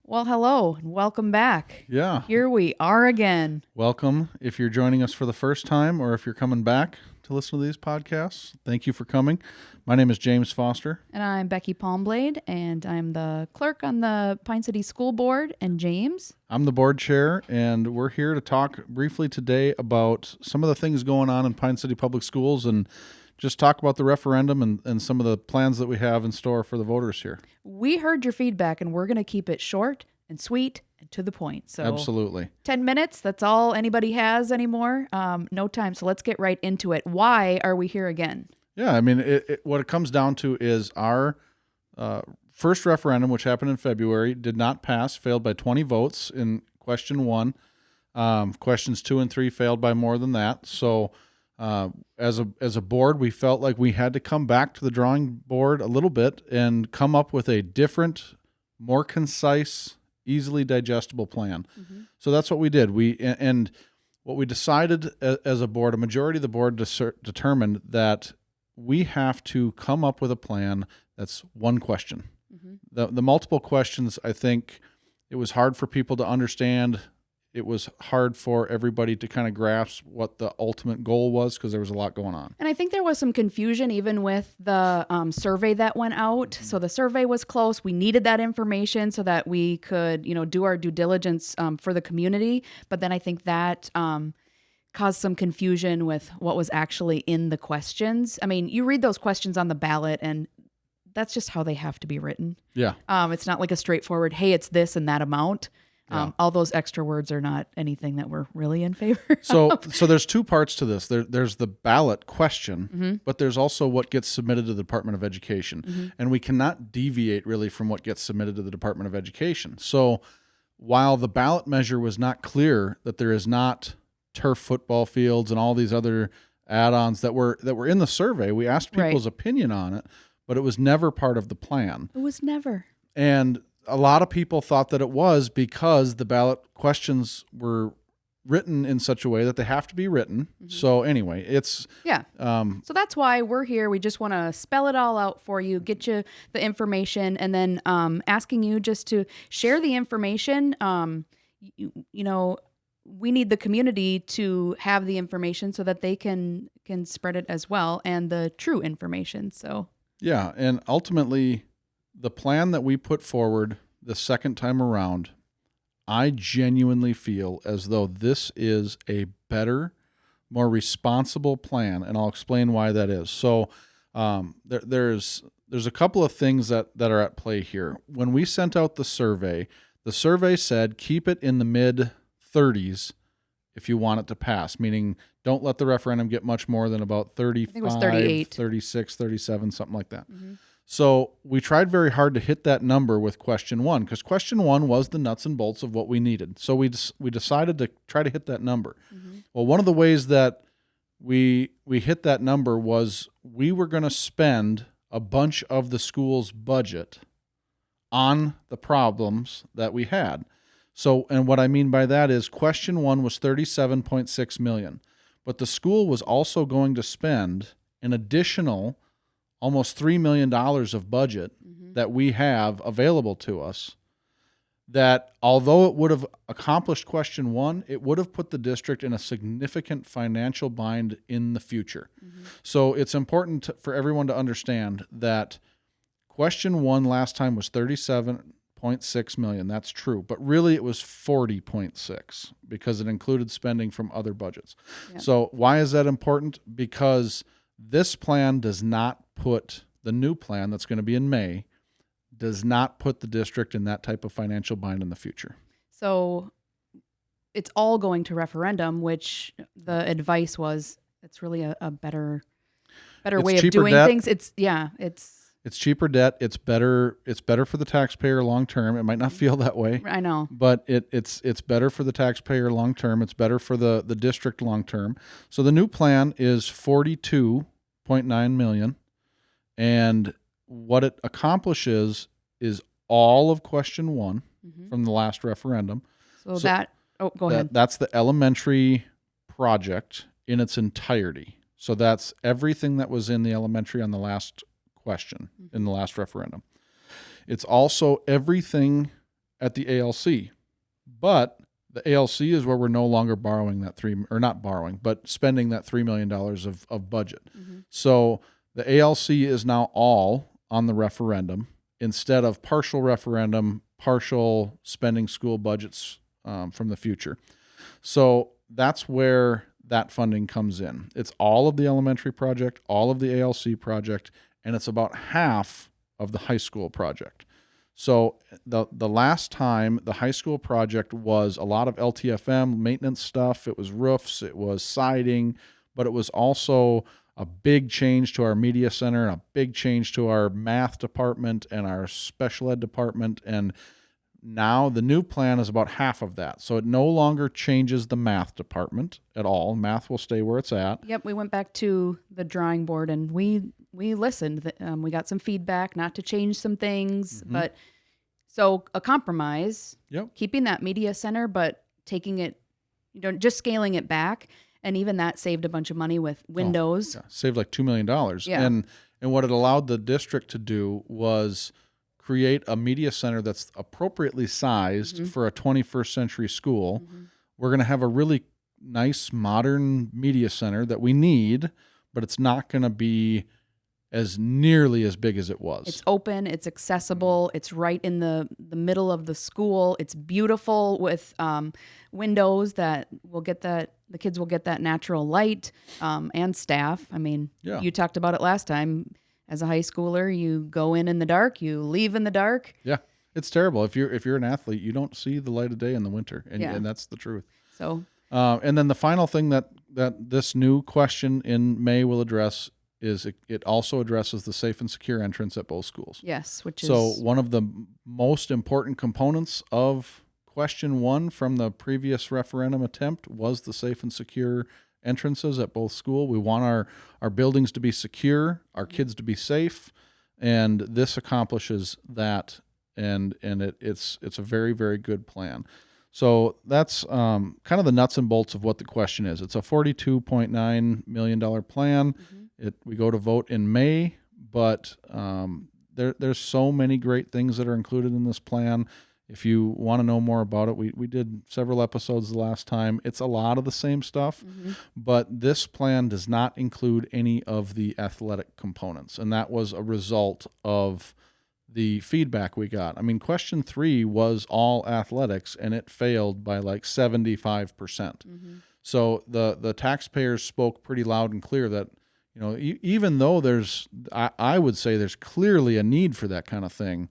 Well, hello and welcome back. Yeah. Here we are again. Welcome. If you're joining us for the first time or if you're coming back to listen to these podcasts, thank you for coming. My name is James Foster. And I'm Becky Palmblade, and I'm the clerk on the Pine City School Board. And James? I'm the board chair, and we're here to talk briefly today about some of the things going on in Pine City Public Schools and just talk about the referendum and some of the plans that we have in store for the voters here. We heard your feedback, and we're going to keep it short and sweet and to the point. So Absolutely. 10 minutes, that's all anybody has anymore. No time, so let's get right into it. Why are we here again? Yeah, I mean, what it comes down to is our first referendum, which happened in February, did not pass, failed by 20 votes in question 1. Questions 2 and 3 failed by more than that. So as a board, we felt like we had to come back to the drawing board a little bit and come up with a different, more concise, easily digestible plan. Mm-hmm. So that's what we did. And what we decided as a board, a majority of the board determined that we have to come up with a plan that's one question. Mm-hmm. The multiple questions, I think it was hard for people to understand. It was hard for everybody to kind of grasp what the ultimate goal was because there was a lot going on. And I think there was some confusion even with the survey that went out. Mm-hmm. So the survey was close. We needed that information so that we could, do our due diligence for the community. But then I think that caused some confusion with what was actually in the questions. I mean, you read those questions on the ballot and that's just how they have to be written. Yeah. It's not like a straightforward, hey, it's this and that amount. Yeah. All those extra words are not anything that we're really in favor of. So there's two parts to this. There's the ballot question, mm-hmm. but there's also what gets submitted to the Department of Education. Mm-hmm. And we cannot deviate really from what gets submitted to the Department of Education. So while the ballot measure was not clear that there is not turf football fields and all these other add-ons that were in the survey, we asked people's opinion on it, but it was never part of the plan. It was never. And a lot of people thought that it was because the ballot questions were written in such a way that they have to be written. Mm-hmm. So anyway, it's... Yeah. So that's why we're here. We just want to spell it all out for you, get you the information, and then asking you just to share the information. We need the community to have the information so that they can spread it as well, and the true information. So yeah, and ultimately, the plan that we put forward the second time around, I genuinely feel as though this is a better, more responsible plan, and I'll explain why that is. So there's a couple of things that are at play here. When we sent out the survey said keep it in the mid-30s if you want it to pass, meaning don't let the referendum get much more than about 35, I think it was 38. 36, 37, something like that. Mm-hmm. So we tried very hard to hit that number with question 1 because question 1 was the nuts and bolts of what we needed. So we decided to try to hit that number. Mm-hmm. Well, one of the ways that we hit that number was we were going to spend a bunch of the school's budget on the problems that we had. So, and what I mean by that is question 1 was $37.6 million, but the school was also going to spend an additional almost $3 million of budget mm-hmm. that we have available to us that although it would have accomplished question 1, it would have put the district in a significant financial bind in the future. Mm-hmm. So it's important for everyone to understand that question 1 last time was $37.6 million. That's true. But really it was $40.6 because it included spending from other budgets. Yep. So why is that important? Because this plan does not put the new plan that's going to be in May does not put the district in that type of financial bind in the future. So it's all going to referendum, which the advice was it's really a better way of doing things. It's cheaper debt. It's better for the taxpayer long term. It might not feel that way. I know. But it's better for the taxpayer long term. It's better for the district long term. So the new plan is $42.9 million. And what it accomplishes is all of question 1 mm-hmm. from the last referendum. Go ahead. That's the elementary project in its entirety. So that's everything that was in the elementary on the last question mm-hmm. in the last referendum. It's also everything at the ALC. But the ALC is where we're no longer borrowing that not borrowing, but spending that $3 million of budget. So the ALC is now all on the referendum instead of partial referendum, partial spending school budgets from the future. So that's where that funding comes in. It's all of the elementary project, all of the ALC project, and it's about half of the high school project. So the last time the high school project was a lot of LTFM maintenance stuff. It was roofs, it was siding, but it was also a big change to our media center and a big change to our math department and our special ed department. And now the new plan is about half of that. So it no longer changes the math department at all. Math will stay where it's at. Yep, we went back to the drawing board and we listened. We got some feedback not to change some things, but so a compromise, keeping that media center, but taking it, just scaling it back. And even that saved a bunch of money with windows. Saved like $2 million. Yeah. And what it allowed the district to do was create a media center that's appropriately sized for a 21st century school. We're going to have a really nice modern media center that we need, but it's not going to be as nearly as big as it was. It's open, it's accessible, it's right in the middle of the school. It's beautiful with windows that will get that, the kids will get that natural light, and staff. I mean, you talked about it last time. As a high schooler, you go in the dark, you leave in the dark. Yeah, it's terrible. If you're an athlete, you don't see the light of day in the winter, and that's the truth. So, and then the final thing that this new question in May will address is it also addresses the safe and secure entrance at both schools. Yes, which so is one of the most important components of question 1 from the previous referendum attempt was the safe and secure entrances at both school. We want our buildings to be secure, our kids to be safe, and this accomplishes that. And it's a very, very good plan. So that's kind of the nuts and bolts of what the question is. It's a $42.9 million plan. We go to vote in May, but there's so many great things that are included in this plan. If you want to know more about it, we did several episodes the last time. It's a lot of the same stuff, but this plan does not include any of the athletic components, and that was a result of the feedback we got. I mean, question 3 was all athletics, and it failed by like 75%. So the taxpayers spoke pretty loud and clear that, even though I would say there's clearly a need for that kind of thing,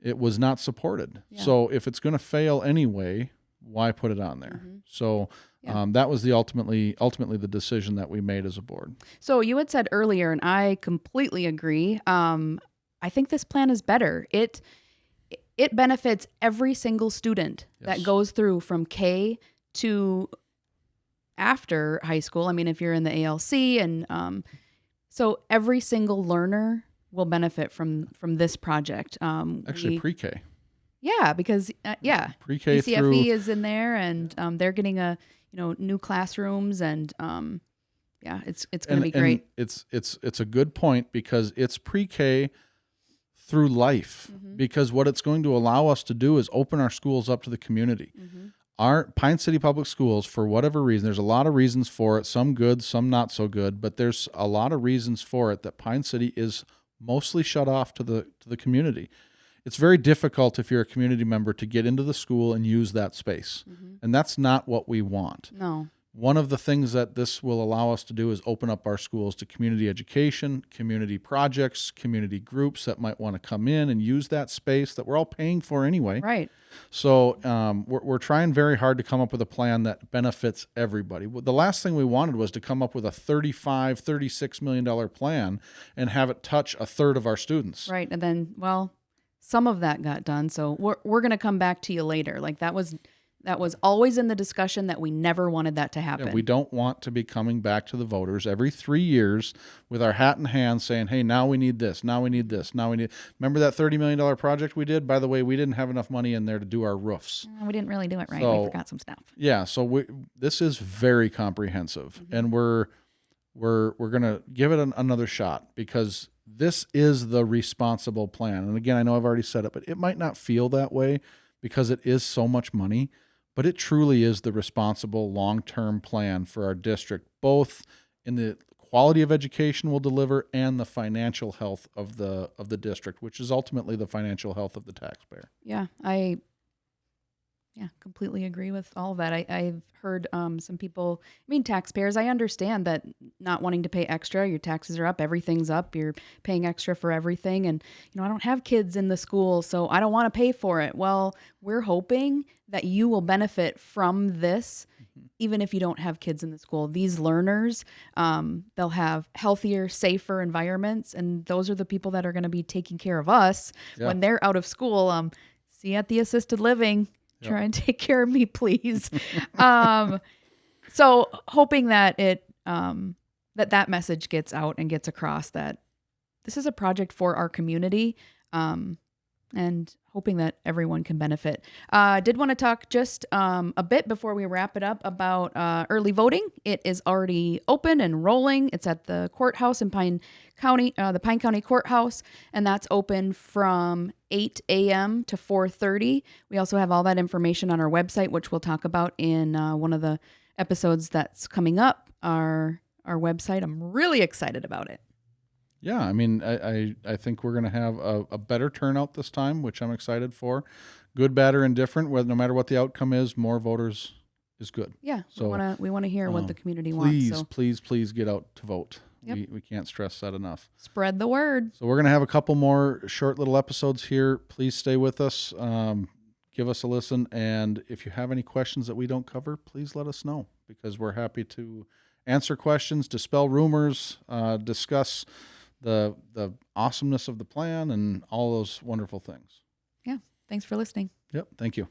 it was not supported. So if it's going to fail anyway, why put it on there? So that was ultimately the decision that we made as a board. So you had said earlier, and I completely agree. I think this plan is better. It benefits every single student that goes through from K to after high school. I mean, if you're in the ALC, and so every single learner will benefit from this project. Actually, pre-K. Yeah, because pre-K ECFE through is in there, and they're getting new classrooms, and it's going to be great. And it's a good point because it's pre-K through life, because what it's going to allow us to do is open our schools up to the community. Our Pine City Public Schools, for whatever reason, there's a lot of reasons for it, some good, some not so good, but there's a lot of reasons for it that Pine City is mostly shut off to the community. It's very difficult if you're a community member to get into the school and use that space. And that's not what we want. No. One of the things that this will allow us to do is open up our schools to community education, community projects, community groups that might want to come in and use that space that we're all paying for anyway. Right. So we're trying very hard to come up with a plan that benefits everybody. The last thing we wanted was to come up with a $36 million plan and have it touch a third of our students. Right. And then, some of that got done. So we're going to come back to you later. Like that was always in the discussion that we never wanted that to happen. Yeah, we don't want to be coming back to the voters every 3 years with our hat in hand saying, hey, now we need this, now we need this, now we need... Remember that $30 million project we did? By the way, we didn't have enough money in there to do our roofs. We didn't really do it right. So, we forgot some stuff. Yeah, so this is very comprehensive, and we're going to give it another shot because this is the responsible plan. And again, I know I've already said it, but it might not feel that way because it is so much money, but it truly is the responsible long-term plan for our district, both in the quality of education we'll deliver and the financial health of the district, which is ultimately the financial health of the taxpayer. Yeah, I completely agree with all of that. I've heard some people, taxpayers, I understand that not wanting to pay extra, your taxes are up, everything's up, you're paying extra for everything. And, I don't have kids in the school, so I don't want to pay for it. Well, we're hoping that you will benefit from this, even if you don't have kids in the school. These learners, they'll have healthier, safer environments. And those are the people that are going to be taking care of us when they're out of school. See you at the assisted living. Try and take care of me, please. So hoping that that message gets out and gets across that this is a project for our community, and hoping that everyone can benefit. Did want to talk just a bit before we wrap it up about early voting. It is already open and rolling. It's at the courthouse in Pine County, the Pine County Courthouse, and that's open from 8 a.m. to 4:30. We also have all that information on our website, which we'll talk about in one of the episodes that's coming up. Our website. I'm really excited about it. Yeah, I think we're going to have a better turnout this time, which I'm excited for. Good, bad, or indifferent, whether no matter what the outcome is, more voters is good. Yeah, so we want to hear what the community wants. So. Please get out to vote. Yep. We can't stress that enough. Spread the word. So we're going to have a couple more short little episodes here. Please stay with us. Give us a listen. And if you have any questions that we don't cover, please let us know, because we're happy to answer questions, dispel rumors, discuss the awesomeness of the plan and all those wonderful things. Yeah. Thanks for listening. Yep. Thank you.